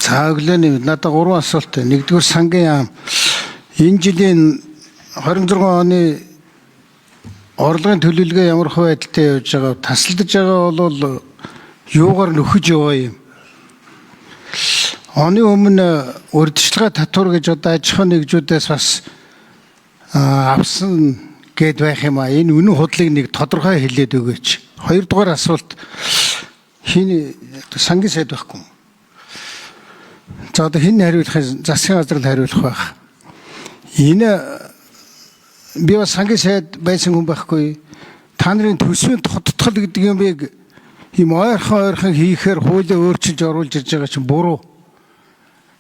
За өглөөний надад 3 асуулт. Нэгдүгээр сангийн яам. Энэ жилийн 26 оны орлогын төлөвлөгөө ямар байдалтай явж байгаа? Тасалдаж байгаа бол юугаар нөхөж яваа юм? Оны өмнө урьдчилгаа татвар гэж одоо аж ахуйн нэгжүүдээс бас авсан гэд байх юм а. Энэ үнэн худлыг нэг тодорхой хэлээд өгөөч. Хоёрдугаар асуулт. Хин сангийн сайд байхгүй юм. За одоо хин хариулах, засгийн газар л хариулах байх. Энэ би бас сангийн сайд байсан хүн байхгүй. Та нарын төсвийн тодтгол гэдэг юм бэ? Ийм ойрхон хийхээр хуулийг өөрчилж оруулж ирж байгаа чинь буруу.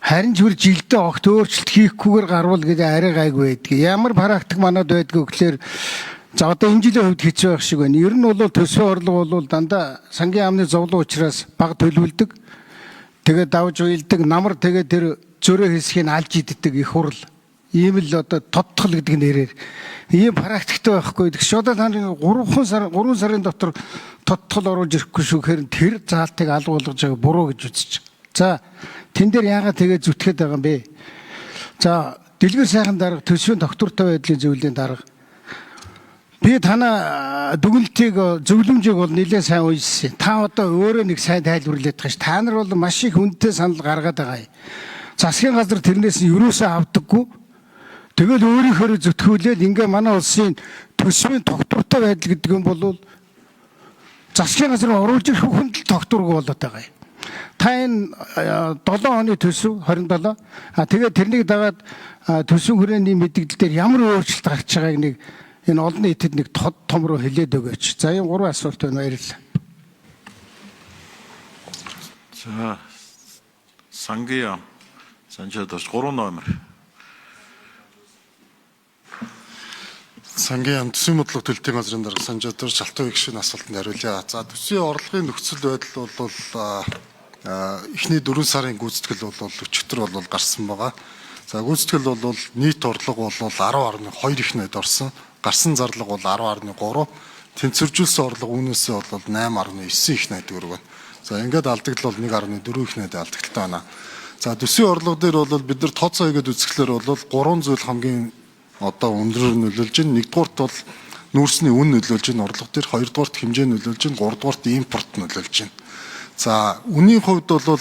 Харин ч бүр жилдээ огт өөрчлөлт хийхгүйгээр гарвал гэдэг арай гайг байдаг. Ямар практик манад байдгүй гэхээр за одоо энэ жилийн хувьд хэцүү байх шиг байна. Ер нь бол төсвийн орлого бол дандаа сангийн яамны зовлон учраас бага төлөвлөдөг. Тэгээд давж уйлдаг, намар тэгээд тэр зөрөө хэсгийг алж иддэг их хурл. Ийм л одоо тодтгол гэдэг нэрээр. Ийм практиктэй байхгүй. Тэгш одоо таны 3 сарын дотор тодтгол оруулж ирэхгүй шүү гэхээр тэр заалтыг алга болгож байгаа буруу гэж үзэж байгаа. За тэн дээр яагаад тэгээд зүтгээд байгаа юм бэ? За дэлгэр сайхан дарга төсвийн доктортой байдлын зөвлөлийн дарга. Би танаа дүгнэлтийг зөвлөмжийг бол нэлээд сайн уншсан. Та одоо өөрөө нэг сайн тайлбарлаад байгаа ш. Та нар бол маш их хүнтэй санал гаргаад байгаа юм. Засгийн газар тэрнээс нь юусоо авдаггүй. Тэгэл өөрийнхөө зүтгүүлээд ингээ манай улсын төсвийн доктортой байдал гэдэг юм бол засгийн газар оруулж ирэх хүнд л докторгүй болоод байгаа юм. Та энэ 7 оны төсөв 27. Тэгээд тэрнийг дагаад төсвийн хүрээний мэдээлэл дээр ямар өөрчлөлт гарч байгааг нэг энэ олон нийтэд нэг том руу хэлээд өгөөч. За энэ 3 асуулт байна. Баярлалаа. За сангийн санжаадч 3 номер. Сангийн төсвийн бодлого төлөлтийн газрын дарга санжаадч Шалтан гişийн асуултанд хариулъя. За төсвийн орлогын нөхцөл байдал бол эхний 4 сарын гүйцэтгэл бол өчигдөр бол гарсан байгаа. За гүйцэтгэл бол нийт орлого бол 10.2 их найд орсон. Гарсан зарлага бол 10.3. Тэнцвэржүүлсэн орлого үүнээсээ бол 8.9 их найд төгрөг байна. За ингээд алдагдал бол 1.4 их найд алдагдaltaй байна. За төсвийн орлого дээр бол бид нар тооцоо хийгээд үзэхлээр бол 3 зүйл хамгийн одоо өндрөөр нөлөөлж байна. Нэгдүгээрт бол нүүрсний үн нөлөөлж байна орлого дээр, хоёрдугаарт хэмжээ нөлөөлж байна, гуравдугаарт импорт нөлөөлж байна. За үнийн хувьд бол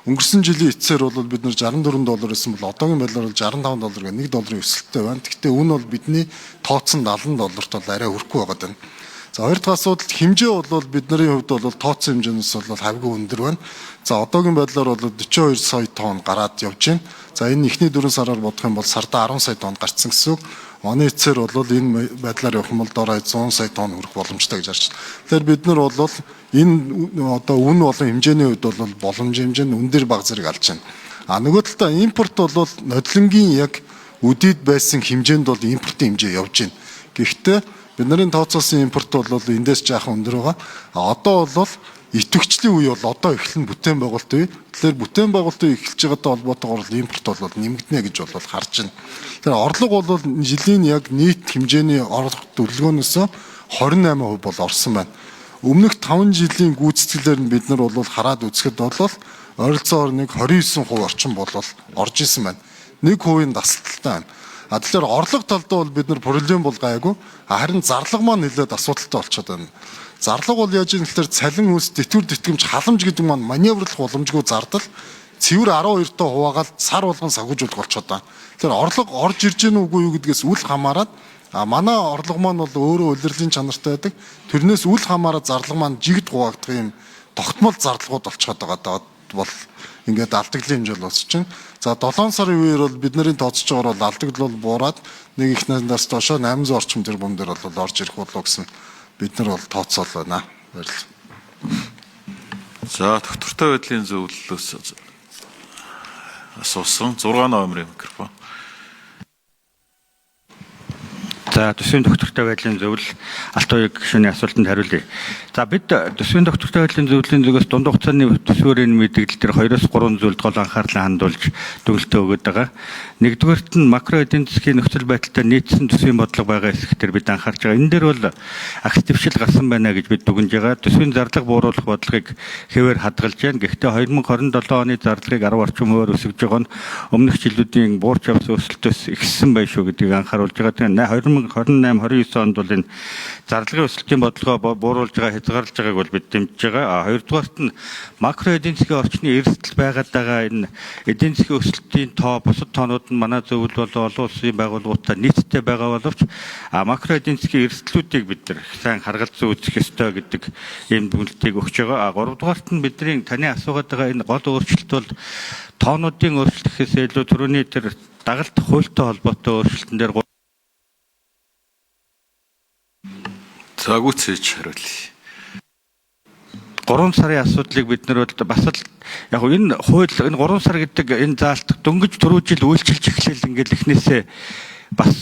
өнгөрсөн жилийн эцсээр бол бид нар $64 байсан бол одоогийн байдлаар бол $65 гэх $1 өсөлттэй байна. Гэхдээ үн бол бидний тооцсон $70 бол арай өрхгүй байгаа даа. За хоёр дахь асуудал хэмжээ бол бидний хувьд бол тооцсон хэмжээнээс бол хавьгүй өндөр байна. За одоогийн байдлаар бол 42 сая тонн гараад явж байна. За энэ ихний 4 сараар бодох юм бол сарда 10 сая тонн гарцсан гэсэн үг. Оны эцсээр бол энэ байдлаар явах юм бол доороо 100 сая тонн хүрэх боломжтой гэж харж байна. Тэгэхээр бид нар бол энэ одоо үн болон хэмжээний хувьд бол боломж хэмжээнд үн дээр баг зэрэг алж байна. Нөгөө талдаа импорт бол нодлонгийн яг үдийд байсан хэмжээнд бол импортын хэмжээ явж байна. Гэхдээ бидний тооцоосон импорт бол эндээс жаахан өндөр байгаа. Одоо бол идэвхжлийн үе бол одоо эхлэн бүтээн байгуулалт үе. Тэгэхээр бүтээн байгуулалт үе эхэлж байгаатай холбоотойгоор импорт бол нэмэгдэнэ гэж бол харж байна. Тэгэхээр орлого бол жилийн яг нийт хэмжээний орлого төлөвлөгөөнөөс 28% бол орсон байна. Өмнөх 5 жилийн гүйцэтгэлээр нь бид нар бол хараад үзэхэд бол ойролцоогоор нэг 29% орчим бол орж исэн байна. 1% дасалталтай байна. Тэгэхээр орлого талдаа бол бид нар проблем бол гайгүй. Харин зарлага маань нэлээд асуудалтай болчиход байна. Зарлага бол яаж юм гэхээр цалин үс дэтгэр тэтгэмж халамж гэдэг маань маневрлах боломжгүй зардал цэвэр 12-той хуваагаад сар болгон сахижуулах болчиход байна. Тэгэхээр орлого орж ирж гэнэ үгүй юу гэдгээс үл хамааран манай орлого маань бол өөрөө улирлын чанартай байдаг. Тэрнээс үл хамааран зарлага маань жигд хуваагдах юм тогтмол зарлагууд болчиход байгаа бол ингээд алдагдлын хэмжээ бол өсөж байна. За 7 сарын үеэр бол бидний тооцож байгаагаар бол алдагдал бол буураад нэг их наснаас доошо 800 орчим тэрбум дээр бол орж ирэх болов гэсэн бид нар бол тооцоол байна. Баярлалаа. За доктортой байдлын зөвлөлөөс асуусан 6 номерын микрофон. За төсвийн доктортой байдлын зөвлөл Алтан гишүүний асуултанд хариулъя. За бид төсвийн доктортой байдлын зөвлөлийн зүгээс дунд хугацааны төсвөрийн мэдээлэл дээр 2-3 зүйлд гол анхаарлаа хандуулж дүгнэлтээ өгöd байгаа. Нэгдүгээрт нь макро эдийн засгийн нөхцөл байдалтай нийцсэн төсвийн бодлого байгаа эсэхтэр бид анхаарч байгаа. Энэ дээр бол агц дэвшил гарсан байна гэж бид дүгнэж байгаа. Төсвийн зарлага бууруулах бодлогыг хэвээр хадгалж байна. Гэхдээ 2027 оны зарлагыг 10 орчим хувиар өсгөж байгаа нь өмнөх жилүүдийн буурч явсан өсөлтөөс ихссэн байх шүү гэдгийг анхааруулж байгаа. Тэгэхээр 2028-29 онд бол энэ зарлагын өсөлтийн бодлогоо бууруулж байгаа, хязгаарлаж байгааг бол бид дэмжиж байгаа. Хоёрдугаарт нь макро эдийн засгийн орчны эрсдэл байгаад байгаа энэ эдийн засгийн өсөлтийн тоо бусад тоонууд нь манай зөвлөл болон олон улсын байгууллагуудтай нийтдээ байгаа боловч макро эдийн засгийн эрсдлүүдийг бид нар сайн харгалзан үзэх ёстой гэдэг ийм дүгнэлтийг өгч байгаа. Гуравдугаарт нь бидний таны асуугаад байгаа энэ гол өөрчлөлт бол тоонуудын өөрчлөлт гэхээс илүү түрүүний тэр дагалт хуультай холбоотой өөрчлөлтөн дээр Загүйцээж хариулъя. 3 сарын асуудлыг бид нар бас л яг энэ хууль энэ 3 сар гэдэг энэ заалт дөнгөж түрүү жил үйлчилж эхлээл ингээл эхнээсээ бас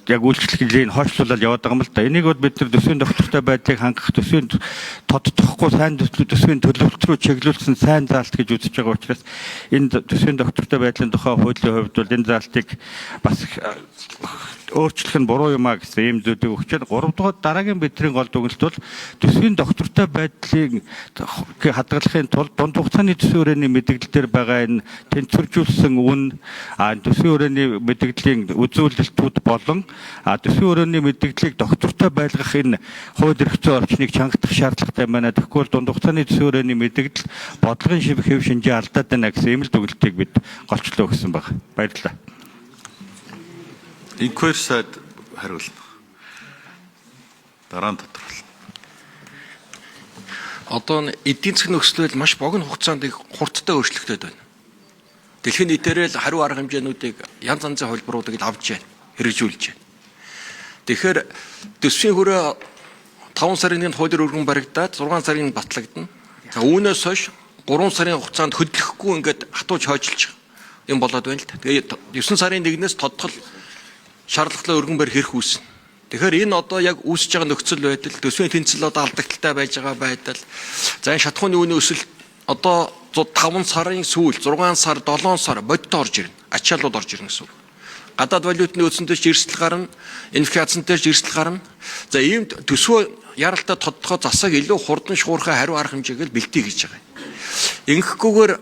яг үйлчлэлийн хойшлуулаад яваад байгаа юм л да. Энийг бол бид нар төсвийн доктортой байдлыг хангах, төсвийн тодтохгүй сайн төсвийн төлөвлөлт рүү чиглүүлсэн сайн заалт гэж үзэж байгаа учраас энэ төсвийн доктортой байдлын тухай хуулийн хувьд бол энэ заалтыг бас өөрчлөх нь буруу юм а гэсэн ийм зүйлийг өгчээд 3 дугаар дараагийн бидний гол дүгнэлт бол төсвийн доктортой байдлыг хадгалахын тулд дунд хугацааны төсвийн хүрээний мэдээлэл дээр байгаа энэ тэнцвэржүүлсэн үн төсвийн хүрээний мэдээллийн үзүүлэлтүүд болон төсвийн хүрээний мэдээллийг доктортой байлгах энэ хууль эрх зүйн орчныг чангадах шаардлагатай байна. Тэгэхгүй бол дунд хугацааны төсвийн хүрээний мэдээлэл бодлогын хэв шинжээ алдаад байна гэсэн ийм л дүгнэлтийг бид голчлоо өгсөн байна. Баярлалаа. Инквайр сайд хариулна. Дараа нь тодорхойлно. Одоо эдийн засгийн нөхцөл байдал маш богино хугацаанд их хурдтай өөрчлөгдөд байна. Дэлхийн нийтээр л хариу арга хэмжээнүүдийг янз янзын хөлбөрүүдийг авч байна, хэрэгжүүлж байна. Тэгэхээр төсвийн хүрээ 5 сарын хуулиар өргөн баригдаад 6 сарын батлагдана. Үүнээс хойш 3 сарын хугацаанд хөдлөхгүй ингээд хатууж хойжилж юм болоод байна л да. Тэгээд 9 сарын 1-ээс тодтол шаардлагатай өргөн барих хэрэг үүснэ. Тэгэхээр энэ одоо яг үүсэж байгаа нөхцөл байдал, төсвийн тэнцэл одоо алдагдaltaй байж байгаа байдал, за энэ шатхууны үнийн өсөлт одоо 5 сарын сүүл, 6 сар, 7 сар бодиттой орж ирнэ. Ачаалууд орж ирнэ гэсэн үг. Гадаад валютны өсөнтөж эрсдэл гарна, инфляцийн дээр эрсдэл гарна. За ийм төсвөө яралтай тодтогоо засаг илүү хурдан шуурхай хариу арга хэмжээгээл бэлтий гэж байгаа. Ингэхгүйгээр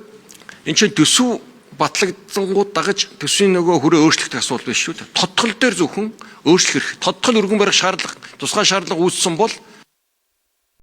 эн чинь төсөв батлагдсангууд дагаж төсвийн нөгөө хүрээ өөрчлөлтөх асуудал биш шүү дээ. Тодтгол дээр зөвхөн өөрчлөх хэрэг. Тодтгол өргөн барих шаардлага, тусгай шаардлага үүссэн бол